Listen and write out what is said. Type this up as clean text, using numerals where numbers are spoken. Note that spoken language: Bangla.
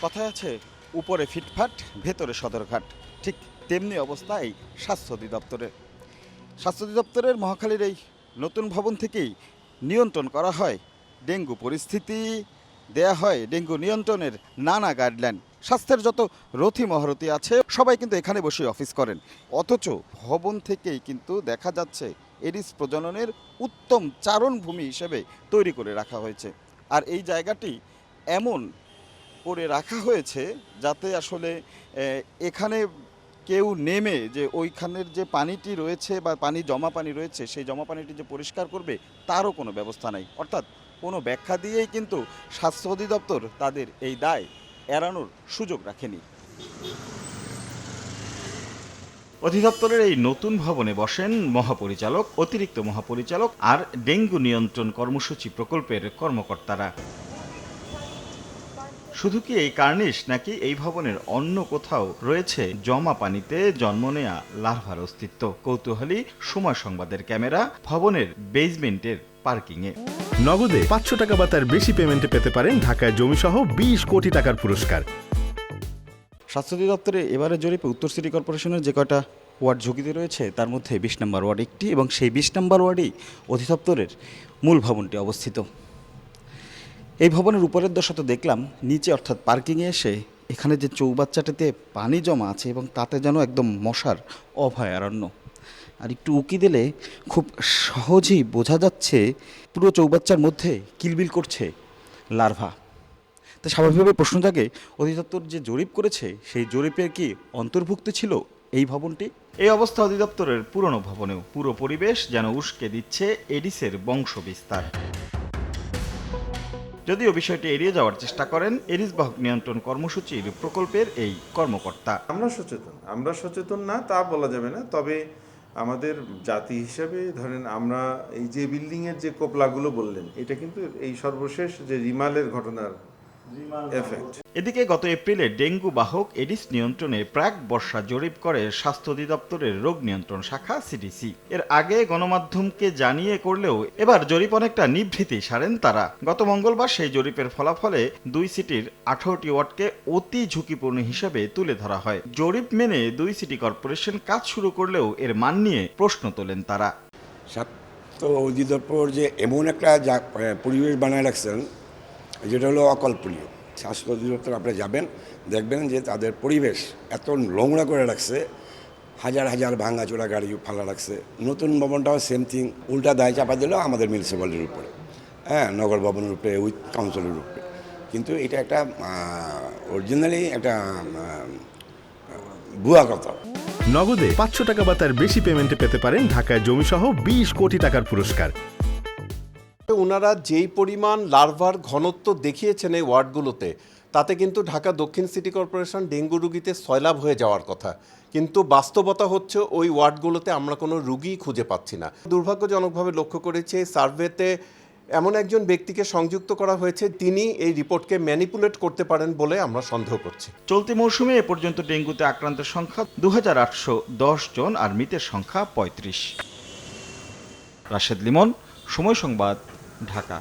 কথায় আছে উপরে ফিটফাট ভেতরে সদরঘাট, ঠিক তেমনি অবস্থা এই স্বাস্থ্য অধিদপ্তরের। স্বাস্থ্য অধিদপ্তরের মহাখালীর এই নতুন ভবন থেকেই নিয়ন্ত্রণ করা হয় ডেঙ্গু পরিস্থিতি, দেয়া হয় ডেঙ্গু নিয়ন্ত্রণের নানা গাইডলাইন। স্বাস্থ্যের যত রথী মহারথী আছে সবাই কিন্তু এখানে বসে অফিস করেন, অথচ ভবন থেকেই কিন্তু দেখা যাচ্ছে এডিস প্রজননের উত্তম চারণভূমি হিসেবে তৈরি করে রাখা হয়েছে। আর এই জায়গাটি এমন করে রাখা হয়েছে যাতে আসলে এখানে কেউ নেমে যে ওইখানের যে পানিটি রয়েছে বা জমা পানি রয়েছে সেই জমা পানিটি যে পরিষ্কার করবে তারও কোনো ব্যবস্থা নাই। অর্থাৎ কোনো ব্যাখ্যা দিয়েই কিন্তু স্বাস্থ্য অধিদপ্তর তাদের এই দায় এড়ানোর সুযোগ রাখেনি। অধিদপ্তরের এই নতুন ভবনে বসেন মহাপরিচালক, অতিরিক্ত মহাপরিচালক আর ডেঙ্গু নিয়ন্ত্রণ কর্মসূচি প্রকল্পের কর্মকর্তারা। শুধু কি এই কার্নিশ, নাকি এই ভবনের অন্য কোথাও রয়েছে জমা পানিতে জন্ম নেয়া লার্ভার অস্তিত্ব? কৌতূহলী সময় সংবাদের ক্যামেরা ভবনের বেজমেন্টের পার্কিংয়ে। নগদে 500 টাকা বা তার বেশি পেমেন্টে পেতে পারেন ঢাকায় জমিসহ 20 কোটি টাকার পুরস্কার। স্বাস্থ্য অধিদপ্তরে এবারে জরিপে উত্তর সিটি কর্পোরেশনের যে কয়টা ওয়ার্ড ঝুঁকিতে রয়েছে তার মধ্যে 20 নম্বর ওয়ার্ড একটি, এবং সেই 20 নম্বর ওয়ার্ডেই অধিদপ্তরের মূল ভবনটি অবস্থিত। এই ভবনের উপরের দশা তো দেখলাম, নিচে অর্থাৎ পার্কিংয়ে এসে এখানে যে চৌবাচ্চাটিতে পানি জমা আছে এবং তাতে যেন একদম মশার অভয়ারণ্য। আর একটু উকি দিলে খুব সহজেই বোঝা যাচ্ছে পুরো চৌবাচ্চার মধ্যে কিলবিল করছে লার্ভা। তো স্বাভাবিকভাবে প্রশ্ন জাগে, অধিদপ্তর যে জরিপ করেছে সেই জরিপের কি অন্তর্ভুক্ত ছিল এই ভবনটি? এই অবস্থা অধিদপ্তরের পুরনো ভবনেও। পুরো পরিবেশ যেন উস্কে দিচ্ছে এডিসের বংশ বিস্তার। যদিও বিষয়টি এড়িয়ে যাওয়ার চেষ্টা করেন এডিস বাহক নিয়ন্ত্রণ কর্মসূচির প্রকল্পের এই কর্মকর্তা। আমরা সচেতন না তা বলা যাবে না, তবে আমাদের জাতি হিসেবে ধরেন আমরা এই যে বিল্ডিং এর যে কোপলাগুলো বললেন, এটা কিন্তু এই সর্বশেষ যে রিমালের ঘটনার এফেক্ট। এদিকে গত এপ্রিলে ডেঙ্গু বাহক এডিস নিয়ন্ত্রণে প্রাক বর্ষা জরিপ করে স্বাস্থ্য অধিদপ্তরের রোগ নিয়ন্ত্রণ শাখা সিডিসি। এর আগে গণমাধ্যমকে জানিয়ে করলেও এবার জরিপ অনেকটা নিভৃতি সারেন তারা। গত মঙ্গলবার সেই জরিপের ফলাফলে 2 সিটির 18টি ওয়ার্ডকে অতি ঝুঁকিপূর্ণ হিসেবে তুলে ধরা হয়। জরিপ মেনে 2 সিটি কর্পোরেশন কাজ শুরু করলেও এর মান নিয়ে প্রশ্ন তোলেন তারা। স্বাস্থ্য অধিদপ্তর যে এমন একটা পরিবেশ বানায় রাখছেন যেটা হলো অকল্পনীয়। স্বাস্থ্য অধিদপ্তর আপনি যাবেন, দেখবেন যে তাদের পরিবেশ এত নোংরা করে রাখছে, হাজার হাজার ভাঙাচোরা গাড়ি ফালা রাখছে। নতুন ভবনটাও সেম থিং, উল্টা দায় চাপা দিল আমাদের মিউনিসিপ্যালিটির উপরে, নগর ভবনের উপরে, উইথ কাউন্সিলের উপরে। কিন্তু এটা একটা অরিজিনালি একটা ভুয়া কথা। নগদে 500 টাকা বা তার বেশি পেমেন্টে পেতে পারেন ঢাকায় জমিসহ 20 কোটি টাকার পুরস্কার। ওনারা যেই পরিমাণ লার্ভার ঘনত্ব দেখিয়েছেন এই ওয়ার্ডগুলোতে, তাতে কিন্তু ঢাকা দক্ষিণ সিটি কর্পোরেশন ডেঙ্গু রুগীতে সয়লাভ হয়ে যাওয়ার কথা, কিন্তু বাস্তবতা হচ্ছে ওই ওয়ার্ডগুলোতে আমরা কোনো রুগী খুঁজে পাচ্ছি না। দুর্ভাগ্যজনকভাবে লক্ষ্য করেছি সার্ভেতে এমন একজন ব্যক্তিকে সংযুক্ত করা হয়েছে, তিনি এই রিপোর্টকে ম্যানিপুলেট করতে পারেন বলে আমরা সন্দেহ করছি। চলতি মৌসুমে এ পর্যন্ত ডেঙ্গুতে আক্রান্তের সংখ্যা 2810 জন আর মৃতের সংখ্যা 35। রাশেদ লিমন, সময় সংবাদ, ঢাকা।